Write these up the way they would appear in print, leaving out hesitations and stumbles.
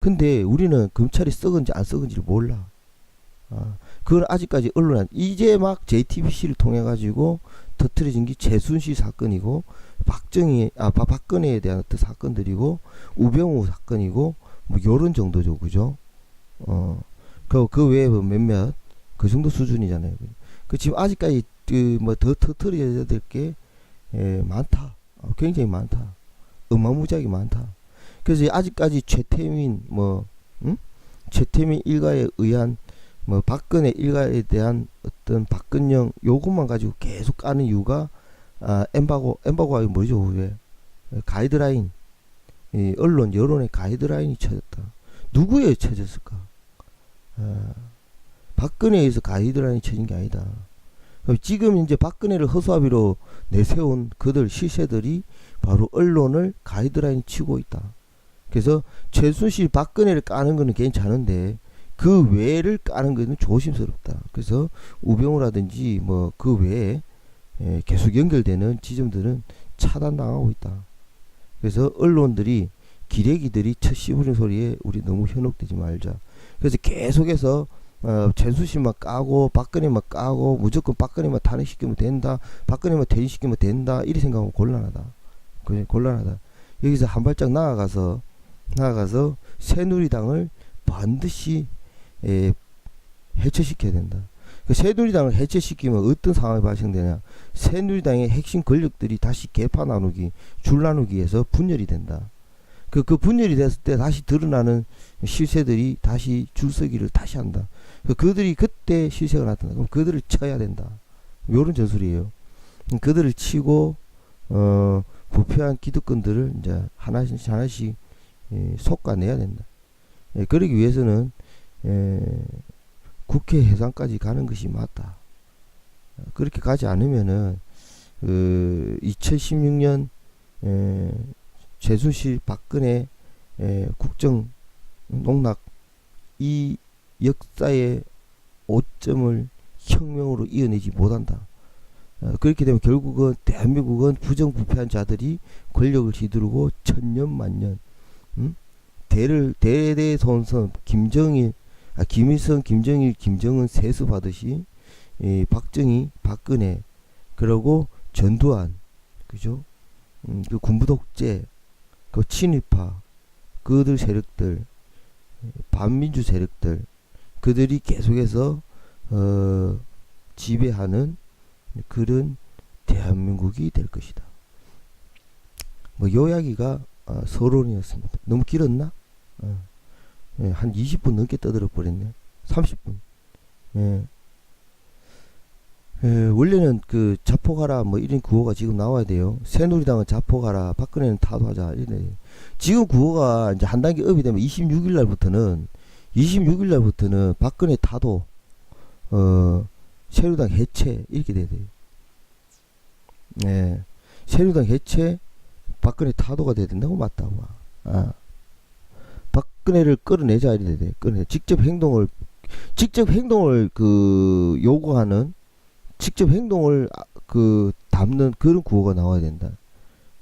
근데 우리는 검찰이 썩은지 안 썩은지를 몰라. 그건 아직까지 언론은 이제 막 JTBC를 통해 가지고 터트려진 게 최순실 사건이고 박근혜에 대한 어떤 사건들이고 우병우 사건이고 뭐 요런 정도죠, 그죠? 그 외에 뭐 몇몇 그 정도 수준이잖아요. 그 지금 아직까지 그 뭐 더 터트려야 될 게 많다. 굉장히 많다. 어마무지하게 많다. 그래서 아직까지 최태민 최태민 일가에 의한 뭐 박근혜 일가에 대한 어떤 박근영 요것만 가지고 계속 까는 이유가 엠바고가 뭐죠? 왜 가이드라인, 언론 여론의 가이드라인이 쳐졌다. 누구에 쳐졌을까? 박근혜에 의해서 가이드라인이 쳐진 게 아니다. 지금 이제 박근혜를 허수아비로 내세운 그들 실세들이 바로 언론을 가이드라인 치고 있다. 그래서 최순실 박근혜를 까는 거는 괜찮은데 그 외를 까는 거는 조심스럽다. 그래서 우병우라든지 뭐 그 외에 계속 연결되는 지점들은 차단당하고 있다. 그래서 언론들이 기레기들이 첫 씹으린 소리에 우리 너무 현혹되지 말자. 그래서 계속해서 최순실만 까고 박근혜만 까고 무조건 박근혜만 탄핵시키면 된다. 박근혜만 퇴진시키면 된다. 이리 생각하면 곤란하다. 그래, 곤란하다. 여기서 한 발짝 나아가서 새누리당을 반드시 해체시켜야 된다. 그 새누리당을 해체시키면 어떤 상황이 발생되냐? 새누리당의 핵심 권력들이 다시 개파 나누기, 줄 나누기에서 분열이 된다. 그 분열이 됐을 때 다시 드러나는 실세들이 다시 줄서기를 다시 한다. 그들이 그때 실세가 나타나. 그럼 그들을 쳐야 된다. 요런 전술이에요. 그들을 치고 부패한 기득권들을 이제 하나씩 솎아내야 된다. 그러기 위해서는 국회 해산까지 가는 것이 맞다. 그렇게 가지 않으면은 2016년 최순실 박근혜 국정 농락 이 역사의 오점을 혁명으로 이어내지 못한다. 그렇게 되면 결국은 대한민국은 부정부패한 자들이 권력을 휘두르고 천년만년 대대손손 김일성, 김정일, 김정은 세습하듯이 박정희, 박근혜, 그리고 전두환, 그죠? 그 군부 독재, 그 친일파, 그들 세력들, 반민주 세력들, 그들이 계속해서 지배하는 그런 대한민국이 될 것이다. 뭐 요야기가 서론이었습니다. 너무 길었나? 한 20분 넘게 떠들어 버렸네. 30분. 원래는 그 자폭하라 뭐 이런 구호가 지금 나와야 돼요. 새누리당은 자폭하라, 박근혜는 타도하자. 이래. 지금 구호가 이제 한 단계 업이 되면 26일 날부터는 박근혜 타도, 새누리당 해체 이렇게 돼야 돼요. 새누리당 해체, 박근혜 타도가 돼야 된다고 맞다. 박근혜를 끌어내자 이래 돼. 직접 행동을 그 요구하는, 직접 행동을 그 담는 그런 구호가 나와야 된다.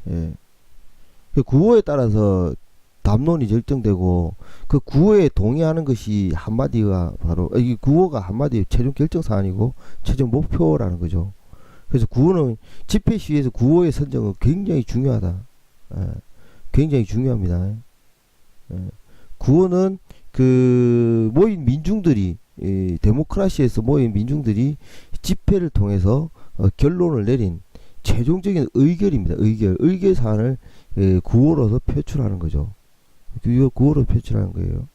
그 구호에 따라서 담론이 결정되고 그 구호에 동의하는 것이 한마디가 바로 이 구호가 한마디 최종 결정 사안이고 최종 목표라는 거죠. 그래서 구호는 집회 시위에서 구호의 선정은 굉장히 중요하다. 굉장히 중요합니다. 구호는 그 모인 민중들이 데모크라시에서 모인 민중들이 집회를 통해서 결론을 내린 최종적인 의결입니다. 의결 사안을 구호로서 표출하는 거죠. 구호로 표출하는 거예요.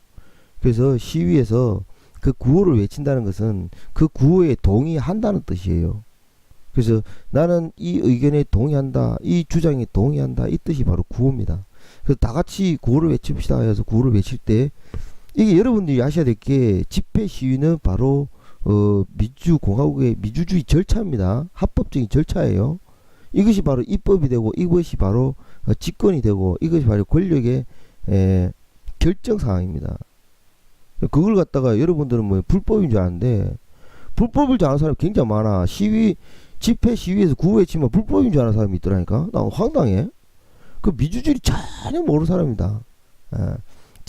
그래서 시위에서 그 구호를 외친다는 것은 그 구호에 동의한다는 뜻이에요. 그래서 나는 이 의견에 동의한다, 이 주장에 동의한다, 이 뜻이 바로 구호입니다. 그래서 다 같이 구호를 외칩시다 해서 구호를 외칠 때 이게 여러분들이 아셔야 될 게 집회 시위는 바로 민주공화국의 민주주의 절차입니다. 합법적인 절차예요. 이것이 바로 입법이 되고 이것이 바로 집권이 되고 이것이 바로 권력의 결정사항입니다. 그걸 갖다가 여러분들은 뭐 불법인 줄 아는데 불법을 줄 아는 사람이 굉장히 많아. 집회 시위에서 구호 외치면 불법인 줄 아는 사람이 있더라니까. 나 황당해. 그 민주주의 전혀 모르는 사람이다.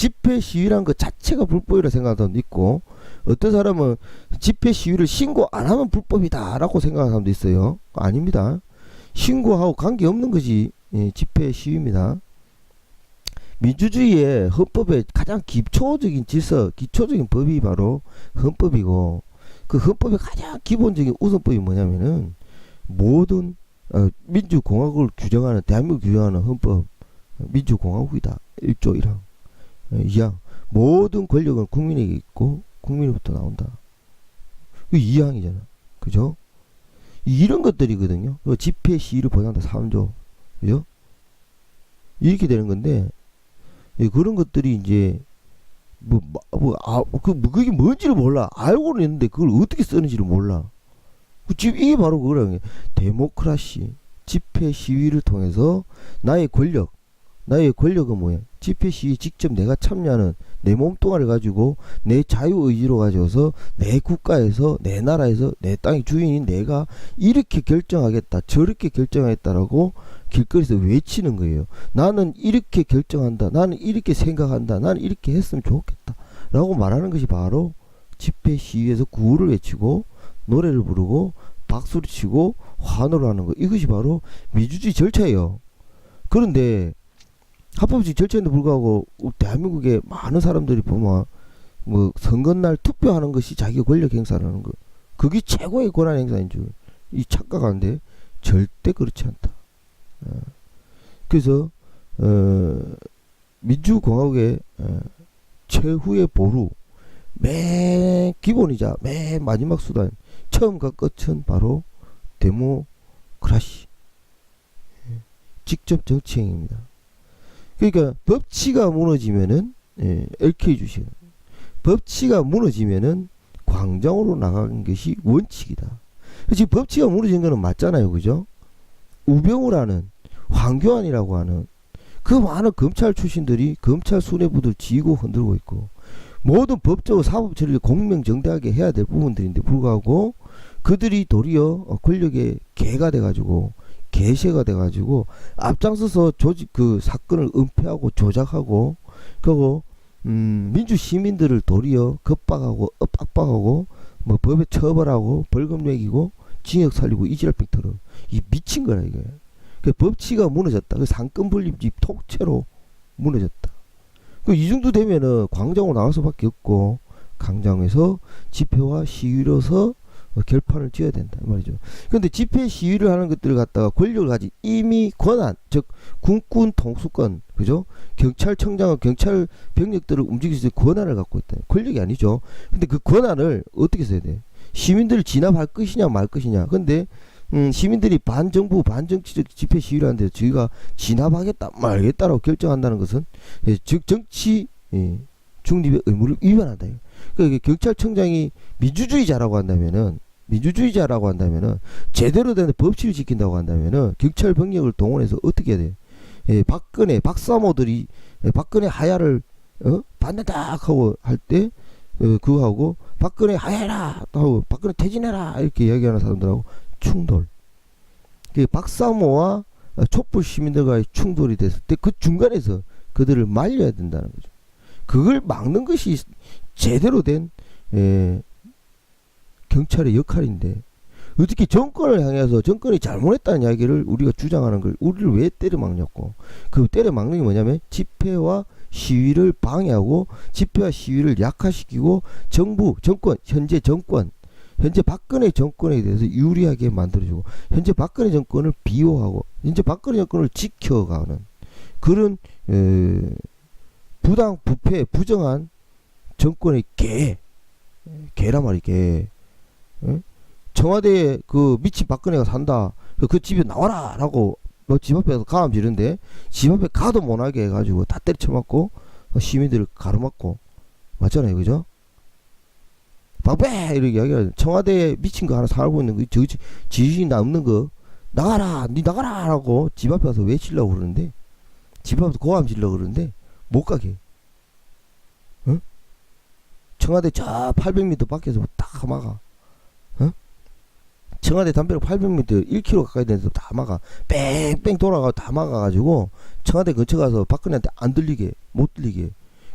집회 시위란 것 자체가 불법이라 생각하는 사람도 있고, 어떤 사람은 집회 시위를 신고 안 하면 불법이다라고 생각하는 사람도 있어요. 아닙니다. 신고하고 관계없는 것이 집회 시위입니다. 민주주의의 헌법의 가장 기초적인 질서, 기초적인 법이 바로 헌법이고, 그 헌법의 가장 기본적인 우선법이 뭐냐면은 모든 민주공화국을 규정하는, 대한민국을 규정하는 헌법, 민주공화국이다. 1조 1항 2항 모든 권력은 국민에게 있고 국민으로부터 나온다. 그 2항이잖아. 그죠? 이런 것들이거든요. 집회 시위를 보장한다. 3조. 그죠? 이렇게 되는 건데, 그런 것들이 이제 그게 뭔지를 몰라. 알고는 있는데 그걸 어떻게 쓰는지를 몰라. 지금 이게 바로 그거라는 게, 데모크라시, 집회 시위를 통해서 나의 권력은 뭐야? 집회 시위 직접 내가 참여하는 내 몸뚱아리를 가지고 내 자유의지로 가져서 내 국가에서, 내 나라에서, 내 땅의 주인인 내가 이렇게 결정하겠다, 저렇게 결정하겠다라고 길거리에서 외치는 거예요. 나는 이렇게 결정한다, 나는 이렇게 생각한다, 나는 이렇게 했으면 좋겠다 라고 말하는 것이 바로 집회 시위에서 구호를 외치고 노래를 부르고 박수를 치고 환호를 하는 거. 이것이 바로 민주주의 절차예요. 그런데 합법적 절차인데 불구하고 대한민국의 많은 사람들이 보면 뭐 선거날 투표하는 것이 자기 권력 행사라는 거, 그게 최고의 권한 행사인 줄 이 착각하는데 절대 그렇지 않다. 그래서 민주공화국의 최후의 보루, 맨 기본이자 맨 마지막 수단, 처음과 끝은 바로 데모크라시, 직접 정치행위입니다. 그러니까 법치가 무너지면은 LK 주식, 법치가 무너지면은 광장으로 나가는 것이 원칙이다. 지금 법치가 무너진 거는 맞잖아요, 그죠? 우병우라는, 황교안이라고 하는 그 많은 검찰 출신들이 검찰 수뇌부들 지고 흔들고 있고, 모든 법적으로 사법 처리를 공명정대하게 해야 될 부분들인데 불구하고 그들이 도리어 권력의 개가 돼가지고, 개새가 돼가지고 앞장서서 조직 그 사건을 은폐하고 조작하고, 그리고 민주 시민들을 도리어 겁박하고 압박하고 뭐 법에 처벌하고 벌금 매기고 징역 살리고 이지랄병 털어. 이 미친 거라 이게. 그 법치가 무너졌다. 그 상권 분립이 통째로 무너졌다. 그 이 정도 되면은 광장으로 나갈 수밖에 없고, 광장에서 집회와 시위로서 결판을 지어야 된다 이 말이죠. 그런데 집회 시위를 하는 것들을 갖다가 권력을 가진 이미 권한, 즉 군권 통수권, 그죠? 경찰청장은 경찰 병력들을 움직일 수 있는 권한을 갖고 있다. 권력이 아니죠. 근데 그 권한을 어떻게 써야 돼? 시민들을 진압할 것이냐 말 것이냐. 근데 시민들이 반정부 반정치적 집회 시위를 하는데 저희가 진압하겠다 말겠다라고 결정한다는 것은 즉 정치 중립의 의무를 위반한다. 그러니까 경찰청장이 민주주의자라고 한다면은 제대로 된 법치를 지킨다고 한다면은 경찰 병력을 동원해서 어떻게 해야 돼? 박사모들이 박근혜 하야를 받는다 하고 할 때 그거 하고 박근혜 하야라 하고 박근혜 퇴진해라 이렇게 이야기하는 사람들하고 충돌. 그 박사모와 촛불 시민들과의 충돌이 됐을 때 그 중간에서 그들을 말려야 된다는 거죠. 그걸 막는 것이 제대로 된 경찰의 역할인데, 어떻게 정권을 향해서 정권이 잘못했다는 이야기를 우리가 주장하는 걸 우리를 왜 때려막냐고. 그 때려막는 게 뭐냐면 집회와 시위를 방해하고 집회와 시위를 약화시키고 정부, 정권, 현재 박근혜 정권에 대해서 유리하게 만들어주고 현재 박근혜 정권을 비호하고 현재 박근혜 정권을 지켜가는 그런 부당, 부패, 부정한 정권의 개란 말이 개. 청와대에 그 미친 박근혜가 산다. 그 집에 나와라! 라고 집 앞에서 가람 지르는데 집 앞에 가도 못하게 해가지고 다 때려쳐맞고 시민들을 가로막고 맞잖아요, 그죠? 방패! 이렇게 이야기하죠. 청와대에 미친 거 하나 살고 있는 거, 지식이 남는 거, 나가라! 니 나가라! 라고 집 앞에 가서 외치려고 그러는데, 집 앞에서 고함 지르려고 그러는데, 못 가게. 응? 청와대 저 800m 밖에서 다 막아. 응? 청와대 담벼락 800m, 1km 가까이 되면서 다 막아. 뺑뺑 돌아가 다 막아가지고, 청와대 근처 가서 박근혜한테 안 들리게, 못 들리게.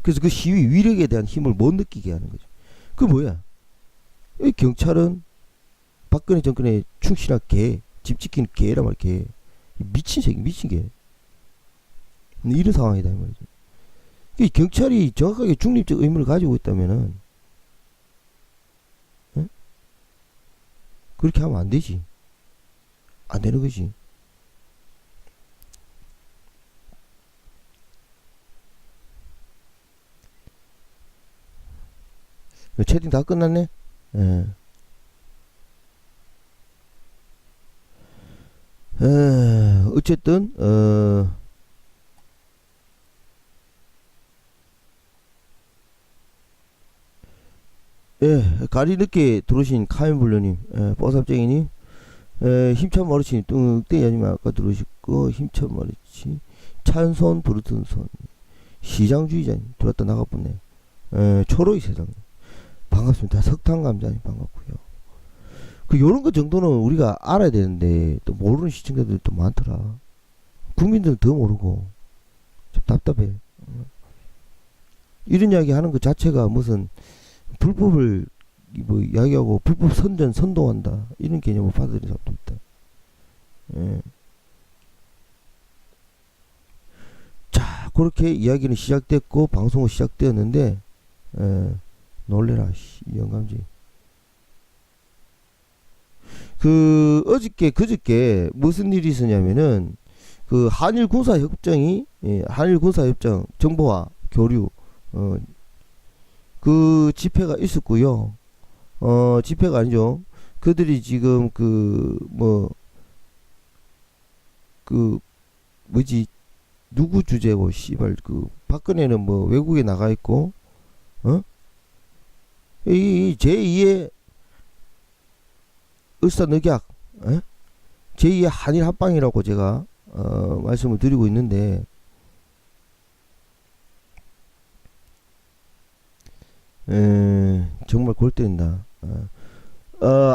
그래서 그 시위 위력에 대한 힘을 못 느끼게 하는 거죠. 그 뭐야? 이 경찰은 박근혜 정권에 충실한 개, 집 지키는 개란 말 개. 미친 새끼, 미친 개. 이런 상황이다 이 말이죠. 이 경찰이 정확하게 중립적 의무를 가지고 있다면은 에? 그렇게 하면 안 되지. 안 되는 거지. 채팅 다 끝났네? 예. 어쨌든, 예, 가리 늦게 들어오신 카멘블루님, 뽀삽쟁이님, 힘찬 머리치, 뚱땡이 아까 들어오셨고, 힘찬 머리치, 찬손, 부르튼 손, 시장주의자님, 들어왔다 나가보네. 초로이 세상. 반갑습니다. 석탄감자님 반갑고요. 그 요런 거 정도는 우리가 알아야 되는데 또 모르는 시청자들도 많더라. 국민들은 더 모르고 참 답답해. 이런 이야기 하는 것 자체가 무슨 불법을 뭐 이야기하고 불법 선전 선동한다 이런 개념을 받아들이는 사람도 있다. 예. 자 그렇게 이야기는 시작됐고 방송은 시작되었는데 놀래라 이 영감지. 그 어저께 그저께 무슨 일이 있었냐면은 그 한일 군사 협정이 한일 군사 협정 정보화 교류 그 집회가 있었고요. 집회가 아니죠. 그들이 지금 그 뭐지 누구 주제고 씨발 그 박근혜는 뭐 외국에 나가 있고 이 제2의 을사늑약 제2의 한일 합방이라고 제가 말씀을 드리고 있는데 정말 골 때린다.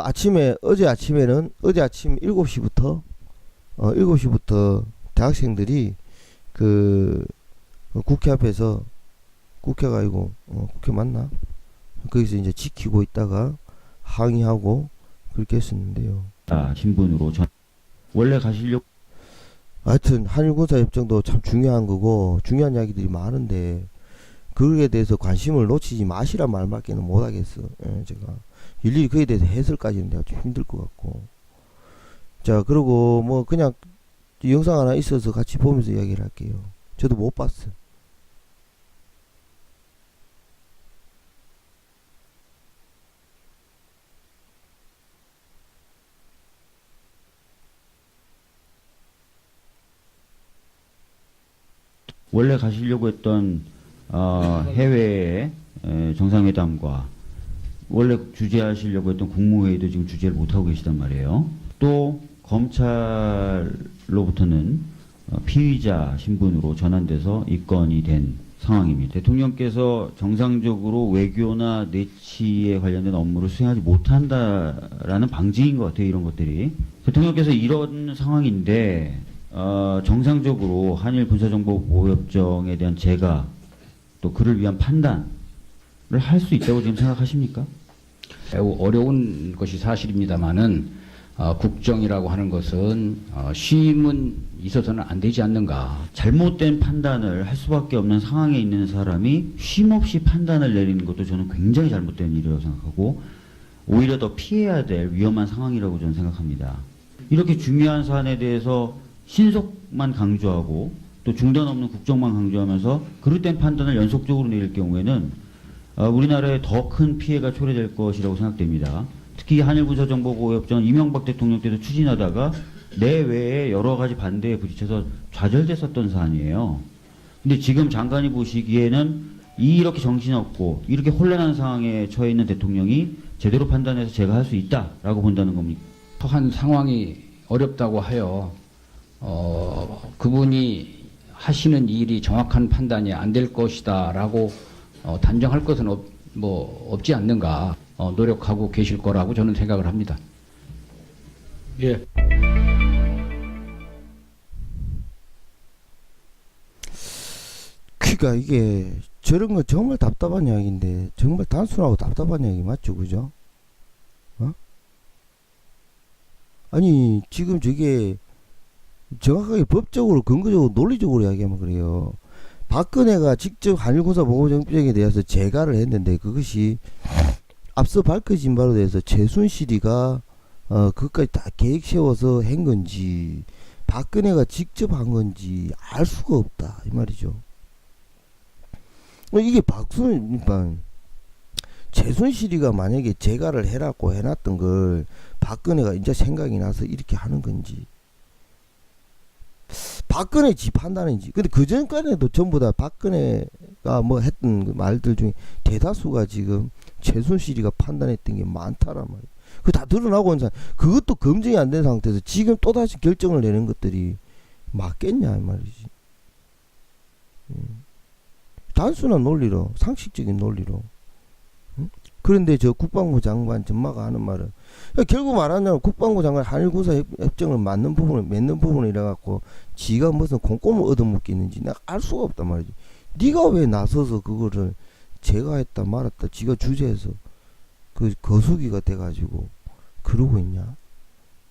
아침에 어제 아침 7시부터 7시부터 대학생들이 그 국회 앞에서 국회가 아니고 국회 맞나? 거기서 이제 지키고 있다가 항의하고 그렇게 했었는데요. 신분으로 원래 가시려고 하여튼 한일군사협정도 참 중요한 거고 중요한 이야기들이 많은데 그에 대해서 관심을 놓치지 마시란 말밖에는 못하겠어. 제가 일일이 그에 대해서 해설까지는 내가 좀 힘들 것 같고. 자 그리고 뭐 그냥 영상 하나 있어서 같이 보면서 이야기를 할게요. 저도 못 봤어. 원래 가시려고 했던 해외 정상회담과 원래 주재하시려고 했던 국무회의도 지금 주재를 못하고 계시단 말이에요. 또 검찰로부터는 피의자 신분으로 전환돼서 입건이 된 상황입니다. 대통령께서 정상적으로 외교나 내치에 관련된 업무를 수행하지 못한다라는 방증인 것 같아요. 이런 것들이. 대통령께서 이런 상황인데 정상적으로 한일 군사정보보호협정에 대한 재가 또 그를 위한 판단을 할 수 있다고 지금 생각하십니까? 매우 어려운 것이 사실입니다만은 국정이라고 하는 것은 쉼은 있어서는 안 되지 않는가. 잘못된 판단을 할 수밖에 없는 상황에 있는 사람이 쉼없이 판단을 내리는 것도 저는 굉장히 잘못된 일이라고 생각하고 오히려 더 피해야 될 위험한 상황이라고 저는 생각합니다. 이렇게 중요한 사안에 대해서 신속만 강조하고 또 중단 없는 국정만 강조하면서 그릇된 판단을 연속적으로 내릴 경우에는 우리나라에 더 큰 피해가 초래될 것이라고 생각됩니다. 특히 한일군사정보보호협정은 이명박 대통령 때도 추진하다가 내외에 여러 가지 반대에 부딪혀서 좌절됐었던 사안이에요. 근데 지금 장관이 보시기에는 이렇게 정신없고 이렇게 혼란한 상황에 처해 있는 대통령이 제대로 판단해서 제가 할 수 있다라고 본다는 겁니까? 한 상황이 어렵다고 하여 그분이 하시는 일이 정확한 판단이 안 될 것이다라고 단정할 것은 없지 않는가. 노력하고 계실 거라고 저는 생각을 합니다. 예. 그러니까 이게 저런 거 정말 답답한 이야기인데 정말 단순하고 답답한 이야기 맞죠, 그죠? 어? 아니 지금 저게 정확하게 법적으로 근거적으로 논리적으로 이야기하면 그래요. 박근혜가 직접 한일군사 보호정책에 대해서 재가를 했는데 그것이 앞서 밝혀진 바로 대해서 최순실이가 그것까지 다 계획 세워서 한 건지 박근혜가 직접 한 건지 알 수가 없다 이 말이죠. 이게 최순실이가 만약에 재가를 해라고 해놨던 걸 박근혜가 이제 생각이 나서 이렇게 하는 건지 박근혜 지 판단인지. 근데 그 전까지도 전부 다 박근혜가 뭐 했던 그 말들 중에 대다수가 지금 최순실이가 판단했던 게 많다란 말이에요. 그 다 드러나고 있는 상황. 그것도 검증이 안 된 상태에서 지금 또다시 결정을 내는 것들이 맞겠냐 이 말이지. 단순한 논리로, 상식적인 논리로. 그런데 저 국방부 장관 전마가 하는 말은 결국 말하자면 국방부 장관 한일군사 협정을 맺는 부분을 이래갖고 지가 무슨 콩고물 얻어먹겠는지 내가 알 수가 없단 말이지. 네가 왜 나서서 그거를 제가 했다 말았다 지가 주제해서 그 거수기가 돼가지고 그러고 있냐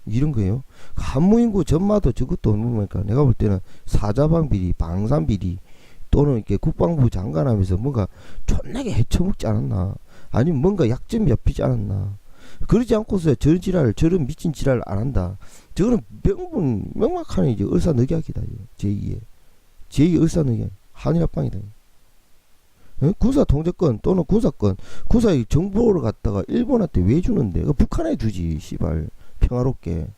이런 거예요. 한무인구 전마도 저것도 뭡니까 내가 볼 때는 사자방 비리, 방산 비리 또는 이렇게 국방부 장관 하면서 뭔가 존나게 헤쳐먹지 않았나, 아니면 뭔가 약점이 잡히지 않았나. 그러지 않고서 저런 미친 지랄을 안 한다. 저거는 명확한 이제 을사늑약이다. 제2의 을사늑약, 한일합방이다. 군사 통제권 또는 군사권, 군사의 정보를 갖다가 일본한테 왜 주는데? 북한에 주지, 씨발. 평화롭게.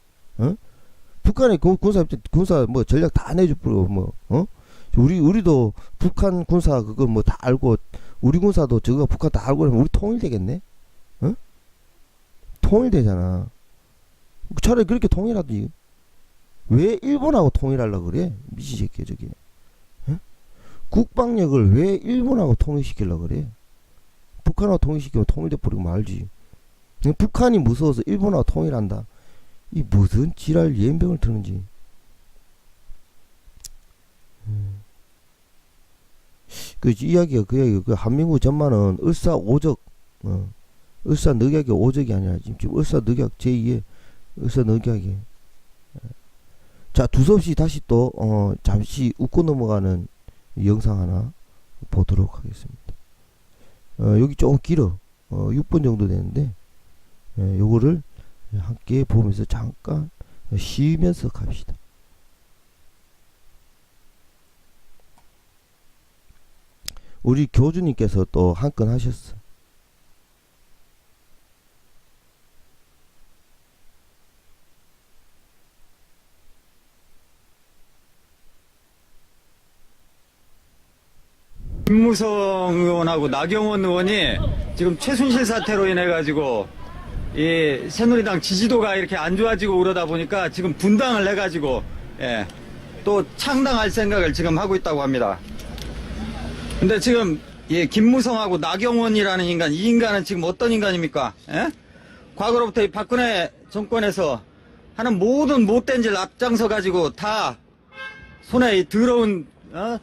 북한에 군사 뭐 전략 다 내주고 우리도 북한 군사 그거 뭐 다 알고, 우리 군사도 저거 북한 다 알고 그러면 우리 통일되겠네? 통일되잖아. 차라리 그렇게 통일하지. 왜 일본하고 통일하려고 그래? 미친 새끼야, 저게. 국방력을 왜 일본하고 통일시키려고 그래? 북한하고 통일시키면 통일돼 버리고 말지. 북한이 무서워서 일본하고 통일한다. 이 무슨 지랄 연병을 드는지. 그 이야기가 그 한민구 전만은 을사오적, 을사늑약이 오적이 아니라 지금 을사늑약 제2의 을사늑약이. 자, 두서없이 다시 또 잠시 웃고 넘어가는 영상 하나 보도록 하겠습니다. 여기 조금 길어. 6분 정도 되는데 요거를 함께 보면서 잠깐 쉬면서 갑시다. 우리 교주님께서 또 한 건 하셨어. 김무성 의원하고 나경원 의원이 지금 최순실 사태로 인해 가지고 이 새누리당 지지도가 이렇게 안 좋아지고 그러다 보니까 지금 분당을 해 가지고 또 창당할 생각을 지금 하고 있다고 합니다. 근데 지금 김무성하고 나경원이라는 인간, 이 인간은 지금 어떤 인간입니까? 과거로부터 이 박근혜 정권에서 하는 모든 못된 짓을 앞장서 가지고 다 손에 이 더러운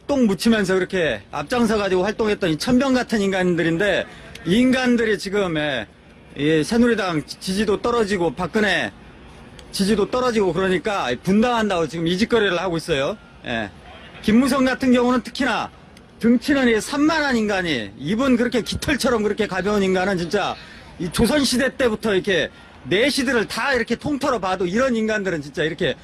똥 묻히면서 그렇게 앞장서 가지고 활동했던 이 천병 같은 인간들인데, 이 인간들이 지금 이 새누리당 지지도 떨어지고 박근혜 지지도 떨어지고 그러니까 분당한다고 지금 이 짓거리를 하고 있어요. 김무성 같은 경우는 특히나 등치는 이 산만한 인간이, 입은 그렇게 깃털처럼 그렇게 가벼운 인간은 진짜 이 조선시대 때부터 이렇게 내시들을 다 이렇게 통틀어 봐도 이런 인간들은 진짜 이렇게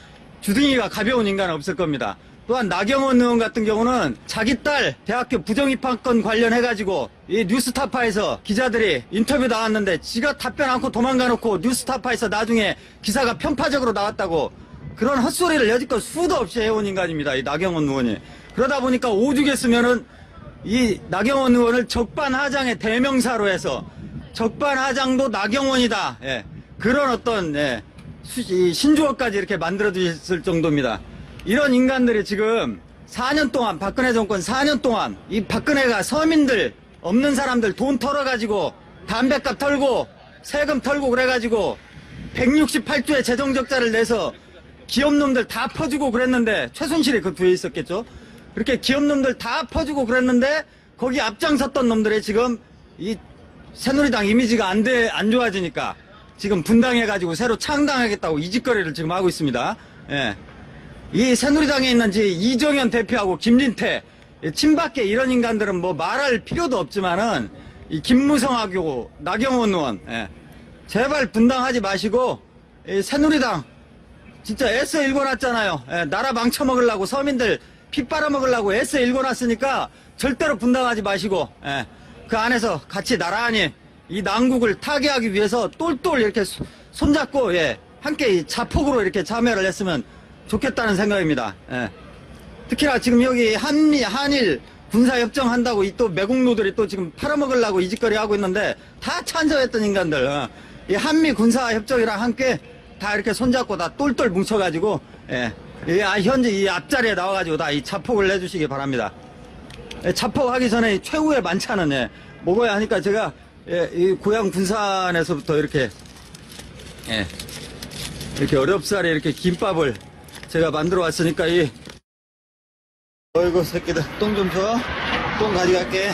주둥이가 가벼운 인간은 없을 겁니다. 또한 나경원 의원 같은 경우는 자기 딸 대학교 부정입학건 관련해가지고 이 뉴스타파에서 기자들이 인터뷰 나왔는데 지가 답변 않고 도망가 놓고 뉴스타파에서 나중에 기사가 편파적으로 나왔다고, 그런 헛소리를 여지껏 수도 없이 해온 인간입니다, 이 나경원 의원이. 그러다 보니까 오죽했으면은 이 나경원 의원을 적반하장의 대명사로 해서 적반하장도 나경원이다, 그런 어떤 신조어까지 이렇게 만들어 주셨을 정도입니다. 이런 인간들이 지금 4년 동안, 박근혜 정권 4년 동안 이 박근혜가 서민들, 없는 사람들 돈 털어가지고 담뱃값 털고 세금 털고 그래가지고 168조의 재정적자를 내서 기업놈들 다 퍼주고 그랬는데, 최순실이 그 뒤에 있었겠죠. 그렇게 기업놈들 다 퍼주고 그랬는데 거기 앞장섰던 놈들이 지금 이 새누리당 이미지가 안 좋아지니까 지금 분당해가지고 새로 창당하겠다고 이 짓거리를 지금 하고 있습니다. 예. 이 새누리당에 있는 이정현 대표하고 김진태, 친박계 이런 인간들은 뭐 말할 필요도 없지만은 이 김무성하고 나경원 의원, 예. 제발 분당하지 마시고 이 새누리당 진짜 애써 일궈놨잖아요. 예. 나라 망쳐먹으려고 서민들 피 빨아먹으려고 애써 일궈놨으니까 절대로 분당하지 마시고 예. 그 안에서 같이 나란히 이 난국을 타개하기 위해서 똘똘 이렇게 손잡고 예. 함께 이 자폭으로 이렇게 참여를 했으면 좋겠다는 생각입니다. 예. 특히나 지금 여기 한일 군사협정 한다고 이 또 매국노들이 또 지금 팔아먹으려고 이 짓거리 하고 있는데 다 찬성했던 인간들, 이 한미 군사협정이랑 함께 다 이렇게 손잡고 다 똘똘 뭉쳐가지고, 예. 현재 이 앞자리에 나와가지고 다 이 자폭을 내주시기 바랍니다. 예, 자폭하기 전에 최후의 만찬은, 예, 먹어야 하니까 제가, 예, 이 고향 군산에서부터 이렇게, 예, 이렇게 어렵사리 이렇게 김밥을 제가 만들어 왔으니까 어이구 새끼들 똥 좀 줘. 똥 가져갈게.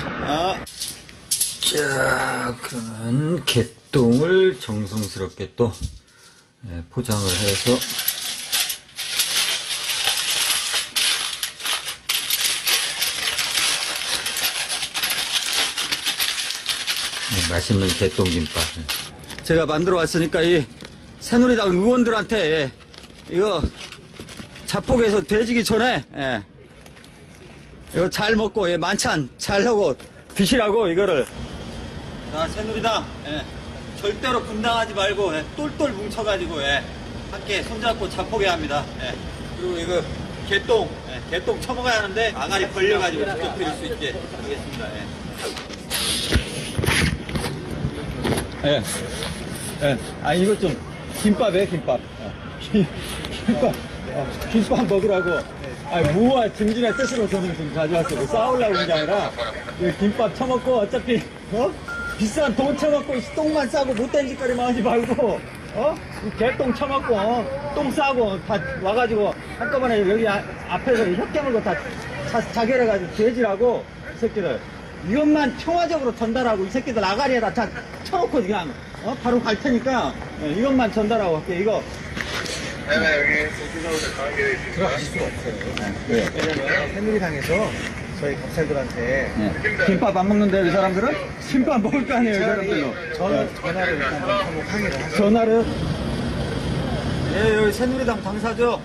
자, 그러면 개똥을 정성스럽게 또 포장을 해서 맛있는 개똥김밥 제가 만들어 왔으니까 이 새누리당 의원들한테 이거 자폭에서 돼지기 전에 이거 잘 먹고 만찬 잘 하고 드시라고 이거를. 자, 새누리당 절대로 분당하지 말고 똘똘 뭉쳐가지고 함께 손잡고 자폭해야 합니다. 그리고 이거 개똥 처먹어야 하는데 아가리 벌려가지고 직접 드릴 수 있게 하겠습니다. 아 이거 좀 김밥에 김밥. 김밥 먹으라고. 무와 증진의 뜻으로 저는 지금 가져왔어요. 뭐 싸우려고 그런 게 아니라, 김밥 처먹고, 어차피, 비싼 돈 처먹고, 똥만 싸고, 못된 짓거리만 하지 말고, 이 개똥 처먹고, 똥 싸고, 다 와가지고, 한꺼번에 여기 앞에서 혀 깨물고 다 자결해가지고, 돼지라고, 이 새끼들. 이것만 평화적으로 전달하고, 이 새끼들 아가리에다 다 쳐놓고, 그냥, 바로 갈 테니까, 이것만 전달하고 할게요. 이거. 들어가실 수가 없어요. 왜냐면 새누리당에서 저희 경찰들한테 김밥 안 먹는데, 이 사람들은? 김밥 먹을 거 아니에요, 이 사람들로. 전화를 일단 한번 항의를 하고 전화를. 여기 새누리당 당사죠.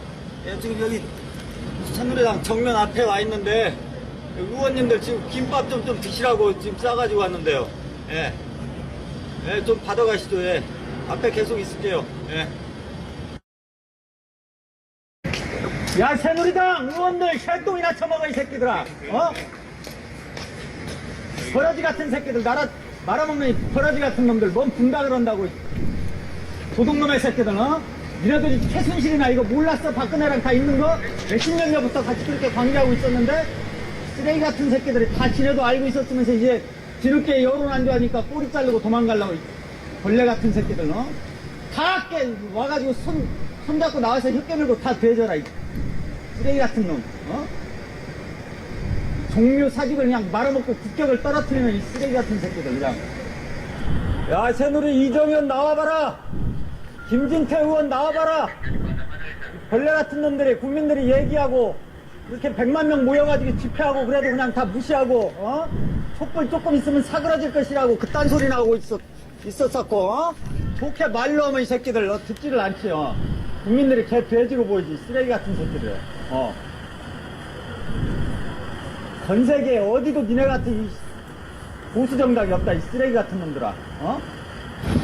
지금 여기 새누리당 정면 앞에 와 있는데, 의원님들 지금 김밥 좀 드시라고 지금 싸가지고 왔는데요. 좀 받아가시죠. 앞에 계속 있을게요. 야, 새누리당 의원들 혈똥이나 처먹어, 이 새끼들아. 버러지 같은 새끼들, 말아먹는 이 버러지 같은 놈들, 뭔 분당을 한다고. 도둑놈의 새끼들, 니네들이 최순실이나 이거 몰랐어? 박근혜랑 다 있는 거? 몇십 년 전부터 같이 그렇게 관계하고 있었는데, 쓰레기 같은 새끼들이 다 지네도 알고 있었으면서 이제 뒤늦게 여론 안 좋아하니까 꼬리 자르고 도망가려고. 벌레 같은 새끼들, 다 와가지고 손잡고 나와서 혀 깨물고 다 돼져라. 쓰레기 같은 놈, 종묘 사직을 그냥 말아먹고 국격을 떨어뜨리는 이 쓰레기 같은 새끼들, 그냥. 야, 새누리 이정현 나와봐라! 김진태 의원 나와봐라! 벌레 같은 놈들이 국민들이 얘기하고, 이렇게 100만 명 모여가지고 집회하고 그래도 그냥 다 무시하고, 촛불 조금 있으면 사그러질 것이라고 그딴 소리 나오고 있었었고, 좋게 말로 하면 이 새끼들, 듣지를 않지, 국민들이 개 돼지로 보이지, 쓰레기 같은 새끼들. 전 세계에 어디도 니네 같은 이 보수 정당이 없다, 이 쓰레기 같은 놈들아.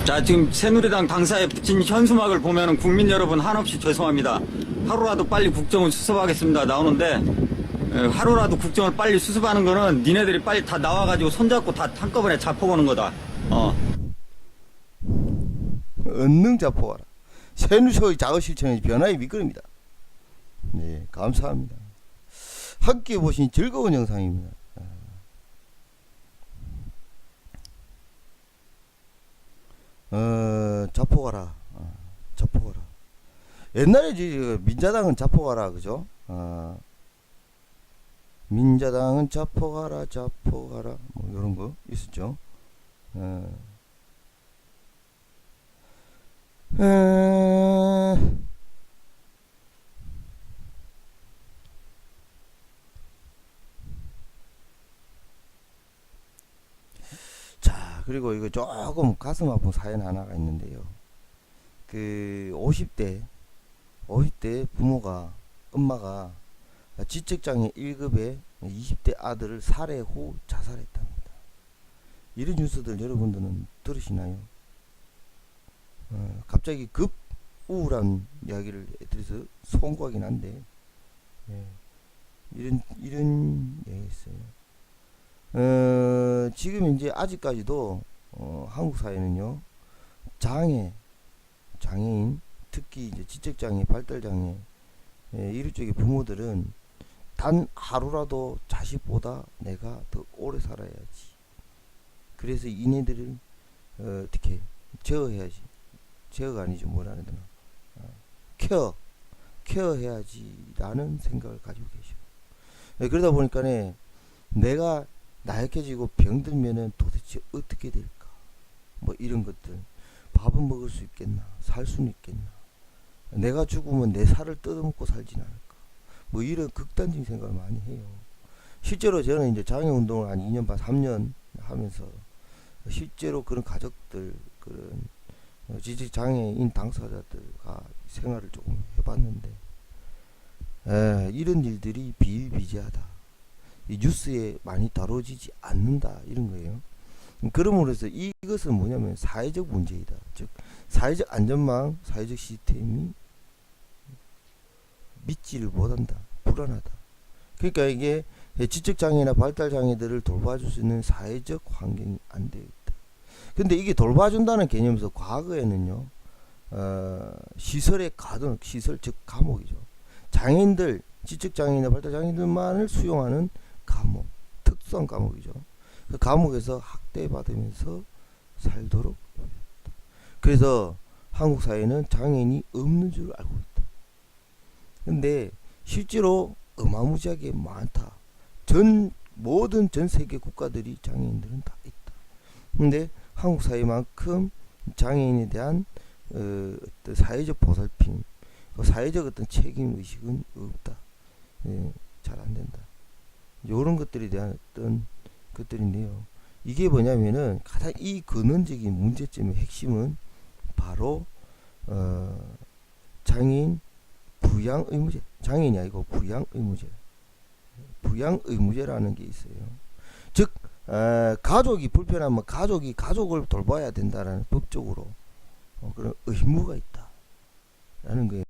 자, 지금 새누리당 당사에 붙인 현수막을 보면은 국민 여러분 한없이 죄송합니다. 하루라도 빨리 국정을 수습하겠습니다. 나오는데, 하루라도 국정을 빨리 수습하는 거는 니네들이 빨리 다 나와가지고 손잡고 다 한꺼번에 자포보는 거다. 언능 자포하라. 새누리의 자거실천의 변화의 미끄럼이다. 네, 감사합니다. 함께 보신 즐거운 영상입니다. 자포가라. 자포가라. 옛날에 민자당은 자포가라, 그죠? 민자당은 자포가라 자포가라 뭐 이런 거 있었죠. 어. 자, 그리고 이거 조금 가슴 아픈 사연 하나가 있는데요. 그 50대 부모가 엄마가 지적장애 1급의 20대 아들을 살해 후 자살했답니다. 이런 뉴스들 여러분들은 들으시나요? 갑자기 급 우울한 이야기를 드려서 송구하긴 한데, 예, 이런 얘기 있어요. 지금 이제 아직까지도 한국 사회는요, 장애인, 특히 이제 지적장애, 발달장애, 이런 쪽의 부모들은 단 하루라도 자식보다 내가 더 오래 살아야지. 그래서 이네들을 어떻게 제어해야지. 제어가 아니죠, 뭐라 해야 되나. 케어해야지라는 생각을 가지고 계셔. 그러다 보니까네 내가 나약해지고 병들면은 도대체 어떻게 될까? 뭐 이런 것들. 밥은 먹을 수 있겠나? 살 수는 있겠나? 내가 죽으면 내 살을 뜯어먹고 살진 않을까? 뭐 이런 극단적인 생각을 많이 해요. 실제로 저는 이제 장애운동을 한 2년 반, 3년 하면서 실제로 그런 가족들, 그런 지적장애인 당사자들과 생활을 조금 해봤는데, 이런 일들이 비일비재하다. 이 뉴스에 많이 다뤄지지 않는다. 이런 거예요. 그러므로 해서 이것은 뭐냐면 사회적 문제이다. 즉, 사회적 안전망, 사회적 시스템이 믿지를 못한다. 불안하다. 그러니까 이게 지적장애나 발달장애들을 돌봐줄 수 있는 사회적 환경이 안 되어 있다. 근데 이게 돌봐준다는 개념에서 과거에는요, 시설에 가둔, 시설 즉 감옥이죠. 장애인들, 지적장애인이나 발달장애인들만을 수용하는 감옥, 특수한 감옥이죠. 그 감옥에서 학대받으면서 살도록 했다. 그래서 한국 사회는 장애인이 없는 줄 알고 있다. 근데 실제로 어마무지하게 많다. 모든 전 세계 국가들이 장애인들은 다 있다. 근데 한국 사회만큼 장애인에 대한 어떤 사회적 보살핌, 사회적 어떤 책임 의식은 없다. 잘 안 된다. 이런 것들에 대한 어떤 것들인데요. 이게 뭐냐면은 가장 이 근원적인 문제점의 핵심은 바로 장애인 부양 의무제, 장애인이 아니고 부양 의무제, 부양 의무제라는 게 있어요. 즉 가족이 불편하면 가족을 돌봐야 된다라는 법적으로 그런 의무가 있다라는 거예요.